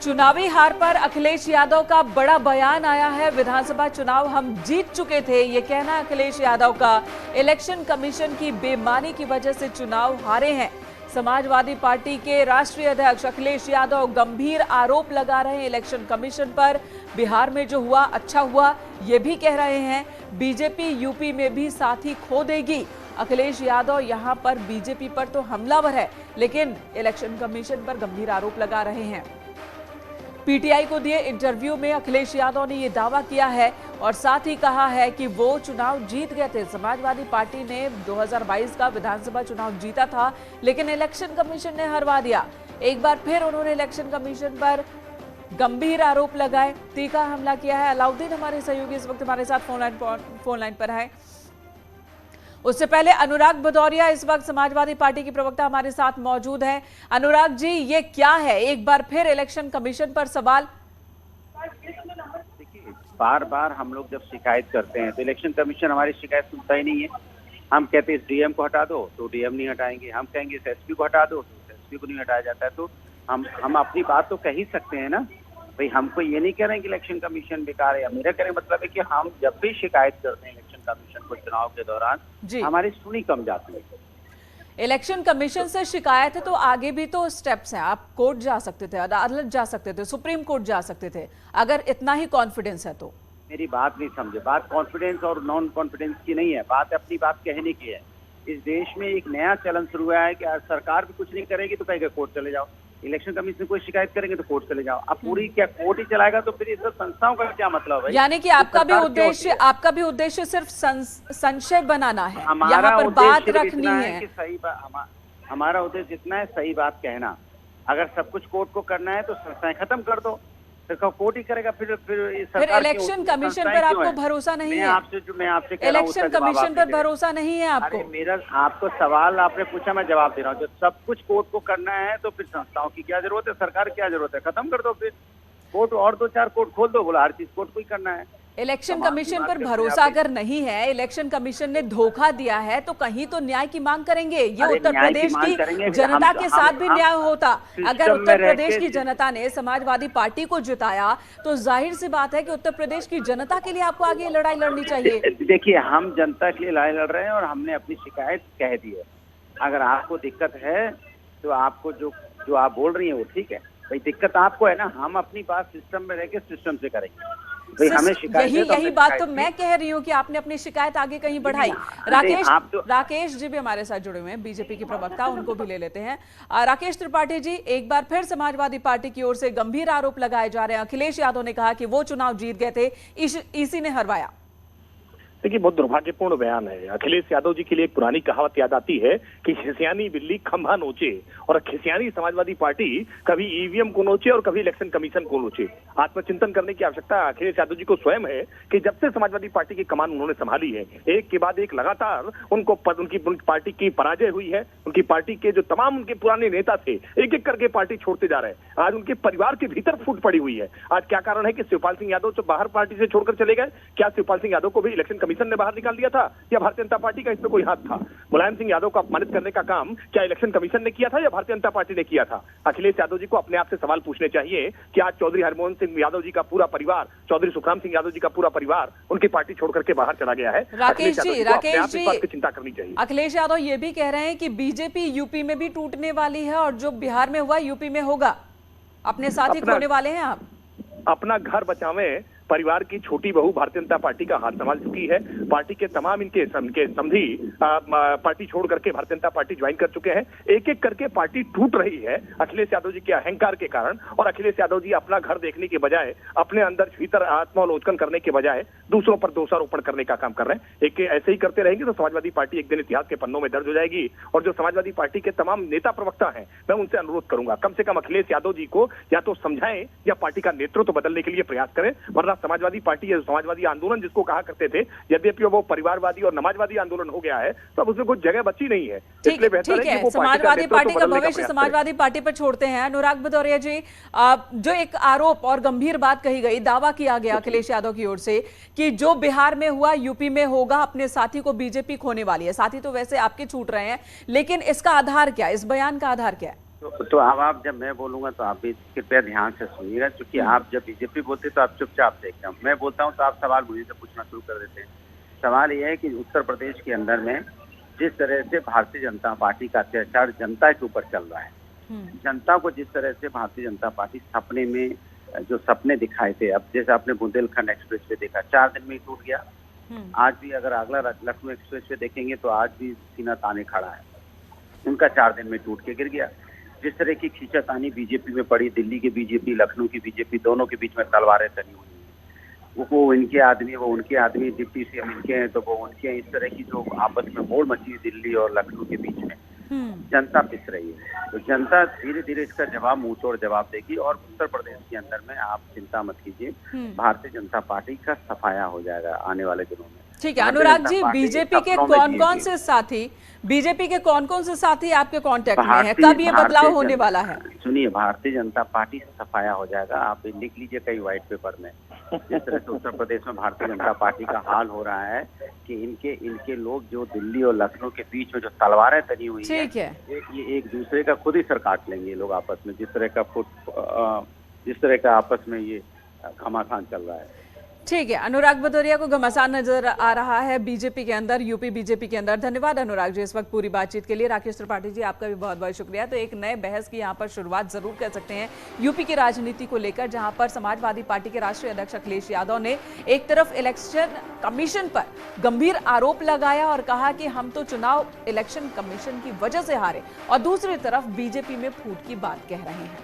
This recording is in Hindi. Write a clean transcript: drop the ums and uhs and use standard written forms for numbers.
चुनावी हार पर अखिलेश यादव का बड़ा बयान आया है। विधानसभा चुनाव हम जीत चुके थे, ये कहना अखिलेश यादव का। इलेक्शन कमीशन की बेईमानी की वजह से चुनाव हारे हैं। समाजवादी पार्टी के राष्ट्रीय अध्यक्ष अखिलेश यादव गंभीर आरोप लगा रहे हैं इलेक्शन कमीशन पर। बिहार में जो हुआ अच्छा हुआ, ये भी कह रहे हैं। बीजेपी यूपी में भी साथी खो देगी। अखिलेश यादव यहां पर बीजेपी पर तो हमलावर है, लेकिन इलेक्शन कमीशन पर गंभीर आरोप लगा रहे हैं। पीटीआई को दिए इंटरव्यू में अखिलेश यादव ने यह दावा किया है और साथ ही कहा है कि वो चुनाव जीत गए थे। समाजवादी पार्टी ने 2022 का विधानसभा चुनाव जीता था, लेकिन इलेक्शन कमीशन ने हरवा दिया। एक बार फिर उन्होंने इलेक्शन कमीशन पर गंभीर आरोप लगाए, तीखा हमला किया है। अलाउद्दीन हमारे सहयोगी इस वक्त हमारे साथ फोन लाइन पर है। उससे पहले अनुराग भदौरिया इस वक्त समाजवादी पार्टी की प्रवक्ता हमारे साथ मौजूद हैं। अनुराग जी, ये क्या है, एक बार फिर इलेक्शन कमीशन पर सवाल? देखिए, बार बार हम लोग जब शिकायत करते हैं तो इलेक्शन कमीशन हमारी शिकायत सुनता ही नहीं है। हम कहते हैं इस डीएम को हटा दो तो डीएम नहीं हटाएंगे, हम कहेंगे इस एसपी को हटा दो तो एसपी को नहीं हटाया जाता है। तो हम अपनी बात तो कह ही सकते हैं ना भाई। हमको ये नहीं कह रहे हैं कि इलेक्शन कमीशन बेकार है। मेरा कहने का मतलब है कि हम जब भी शिकायत करते हैं इलेक्शन कमीशन को चुनाव के दौरान, हमारी सुनी कम जाती है। इलेक्शन कमीशन से शिकायत है तो आगे भी तो स्टेप्स हैं। आप कोर्ट जा सकते थे, अदालत जा सकते थे, सुप्रीम कोर्ट जा सकते थे, अगर इतना ही कॉन्फिडेंस है तो। मेरी बात नहीं समझे। बात कॉन्फिडेंस और नॉन कॉन्फिडेंस की नहीं है, बात अपनी बात कहने की है। इस देश में एक नया चलन शुरू हुआ है कि सरकार भी कुछ नहीं करेगी तो कहेगा कोर्ट चले जाओ, इलेक्शन कमीशन कोई शिकायत करेंगे तो कोर्ट चले जाओ। अब पूरी क्या कोर्ट ही चलाएगा तो फिर इस संस्थाओं का क्या मतलब है? यानी कि आपका भी उद्देश्य सिर्फ संशय बनाना है, यहाँ पर बात रखनी है। हमारा उद्देश्य इतना है, सही बात कहना। अगर सब कुछ कोर्ट को करना है तो संस्थाएं खत्म कर दो, फिर कोर्ट ही करेगा। फिर इलेक्शन कमीशन पर आपको भरोसा नहीं है? मैं आपसे इलेक्शन कमीशन पर भरोसा नहीं है आपको? मेरा आपको सवाल आपने पूछा, मैं जवाब दे रहा हूँ। जब सब कुछ कोर्ट को करना है तो फिर संस्थाओं की क्या जरूरत है, सरकार क्या जरूरत है? खत्म कर दो फिर कोर्ट, और 2-4 कोर्ट खोल दो। बोला हर चीज कोर्ट को ही करना है। इलेक्शन कमीशन पर भरोसा अगर नहीं है, इलेक्शन कमीशन ने धोखा दिया है, तो कहीं तो न्याय की मांग करेंगे। ये उत्तर प्रदेश की जनता के साथ भी न्याय होता। अगर उत्तर प्रदेश की जनता ने समाजवादी पार्टी को जिताया तो जाहिर सी बात है कि उत्तर प्रदेश की जनता के लिए आपको आगे लड़ाई लड़नी चाहिए। देखिए, हम जनता के लिए लड़ाई लड़ रहे हैं और हमने अपनी शिकायत कह दी है। अगर आपको दिक्कत है तो आपको जो आप बोल रही है वो ठीक है भाई। दिक्कत आपको है ना, हम अपनी बात सिस्टम में रहकर सिस्टम से करेंगे। यही बात तो मैं कह रही हूँ कि आपने अपनी शिकायत आगे कहीं बढ़ाई। राकेश जी भी हमारे साथ जुड़े हुए हैं, बीजेपी के प्रवक्ता, उनको भी ले लेते हैं। राकेश त्रिपाठी जी, एक बार फिर समाजवादी पार्टी की ओर से गंभीर आरोप लगाए जा रहे हैं। अखिलेश यादव ने कहा कि वो चुनाव जीत गए थे, इसी ने हरवाया। देखिए, बहुत दुर्भाग्यपूर्ण बयान है। अखिलेश यादव जी के लिए एक पुरानी कहावत याद आती है कि खिसियानी बिल्ली खंभा नोचे, और खिसियानी समाजवादी पार्टी कभी ईवीएम को नोचे और कभी इलेक्शन कमीशन को नोचे। आत्मचिंतन करने की आवश्यकता अखिलेश यादव जी को स्वयं है कि जब से समाजवादी पार्टी की कमान उन्होंने संभाली है, एक के बाद एक लगातार उनकी पार्टी की पराजय हुई है। उनकी पार्टी के जो तमाम उनके पुराने नेता थे, एक एक करके पार्टी छोड़ते जा रहे हैं। आज उनके परिवार के भीतर फूट पड़ी हुई है। आज क्या कारण है कि शिवपाल सिंह यादव जो बाहर पार्टी से छोड़कर चले गए? क्या शिवपाल सिंह यादव को भी इलेक्शन कमीशन ने बाहर निकाल दिया था, या भारतीय जनता पार्टी का इसमें कोई हाथ था? मुलायम सिंह यादव को अपमानित करने का काम क्या इलेक्शन कमीशन ने किया था या भारतीय जनता पार्टी ने किया था? अखिलेश यादव जी को अपने आप से सवाल पूछने चाहिए कि आज चौधरी हरमोहन सिंह यादव जी का पूरा परिवार, चौधरी सुखराम सिंह यादव जी का पूरा परिवार उनकी पार्टी छोड़ करके बाहर चला गया है। राकेश जी, चिंता करनी चाहिए। अखिलेश यादव ये भी कह रहे हैं कि बीजेपी यूपी में भी टूटने वाली है और जो बिहार में हुआ यूपी में होगा। अपने साथी खोने वाले हैं आप? अपना घर बचावें। परिवार की छोटी बहू भारतीय जनता पार्टी का हाथ संभाल चुकी है। पार्टी के तमाम इनके समधी पार्टी छोड़ करके भारतीय जनता पार्टी ज्वाइन कर चुके हैं। एक एक करके पार्टी टूट रही है अखिलेश यादव जी के अहंकार के कारण। और अखिलेश यादव जी अपना घर देखने के बजाय, अपने अंदर भीतर आत्मावलोकन करने के बजाय दूसरों पर दोषारोपण करने का काम कर रहे हैं। एक ऐसे ही करते रहेंगे तो समाजवादी पार्टी एक दिन इतिहास के पन्नों में दर्ज हो जाएगी। और जो समाजवादी पार्टी के तमाम नेता प्रवक्ता हैं, मैं उनसे अनुरोध करूंगा कम से कम अखिलेश यादव जी को या तो समझाएं या पार्टी का नेतृत्व बदलने के लिए प्रयास करें। वरना समाजवादी पार्टी, समाजवादी आंदोलन जिसको कहा करते थे, यद्यपि वो परिवारवादी और नमाजवादी आंदोलन हो गया है, तो उसमें कुछ जगह बची नहीं है। इसलिए बेहतर है कि वो समाजवादी पार्टी का भविष्य समाजवादी पार्टी पर छोड़ते हैं। अनुराग भदौरिया जी, जो एक आरोप और गंभीर बात कही गई, दावा किया गया अखिलेश यादव की ओर से कि जो बिहार में हुआ यूपी में होगा, अपने साथी को बीजेपी खोने वाली है। साथी तो वैसे आपके छूट रहे हैं, लेकिन इसका आधार क्या है, इस बयान का आधार क्या है? तो अब आप जब मैं बोलूंगा तो आप भी कृपया ध्यान से सुनिएगा, क्योंकि आप जब बीजेपी बोलते तो आप चुपचाप देखते हैं, मैं बोलता हूं तो आप सवाल मुझे से पूछना शुरू कर देते हैं। सवाल यह है कि उत्तर प्रदेश के अंदर में जिस तरह से भारतीय जनता पार्टी का अत्याचार जनता के ऊपर चल रहा है, जनता को जिस तरह से भारतीय जनता पार्टी सपने में जो सपने दिखाए थे, अब जैसे आपने बुंदेलखंड एक्सप्रेस वे देखा 4 दिन में ही टूट गया। आज भी अगर अगला लखनऊ एक्सप्रेस वे देखेंगे तो आज भी सीना ताने खड़ा है, उनका 4 दिन में टूट के गिर गया। जिस तरह की खींचातानी बीजेपी में पड़ी, दिल्ली की बीजेपी, लखनऊ की बीजेपी, दोनों के बीच में तलवारें तनी हुई हैं, वो इनके आदमी, वो उनके आदमी, डिप्टी सीएम इनके हैं तो वो उनके हैं, इस तरह की जो आपस में मोड़ मची है दिल्ली और लखनऊ के बीच में, जनता पिस रही है। तो जनता धीरे धीरे इसका जवाब मुंहतोड़ जवाब देगी और उत्तर प्रदेश के अंदर में आप चिंता मत कीजिए, भारतीय जनता पार्टी का सफाया हो जाएगा आने वाले दिनों में। ठीक है अनुराग जी, बीजेपी के कौन-कौन से साथी आपके कांटेक्ट में हैं? कब ये बदलाव होने वाला है? सुनिए, भारतीय जनता पार्टी सफाया हो जाएगा, आप लिख लीजिए कई व्हाइट पेपर में। जिस तरह से उत्तर प्रदेश में भारतीय जनता पार्टी का हाल हो रहा है कि इनके लोग जो दिल्ली और लखनऊ के बीच में जो तलवारें तनी हुई है, ये एक दूसरे का खुद ही सर काट लेंगे लोग आपस में, जिस तरह का आपस में ये घमासान चल रहा है। ठीक है, अनुराग भदौरिया को घमासान नजर आ रहा है बीजेपी के अंदर, यूपी बीजेपी के अंदर। धन्यवाद अनुराग जी इस वक्त पूरी बातचीत के लिए। राकेश त्रिपाठी जी आपका भी बहुत बहुत शुक्रिया। तो एक नए बहस की यहाँ पर शुरुआत जरूर कर सकते हैं यूपी की राजनीति को लेकर, जहां पर समाजवादी पार्टी के राष्ट्रीय अध्यक्ष अखिलेश यादव ने एक तरफ इलेक्शन कमीशन पर गंभीर आरोप लगाया और कहा कि हम तो चुनाव इलेक्शन कमीशन की वजह से हारे, और दूसरी तरफ बीजेपी में फूट की बात कह रहे हैं।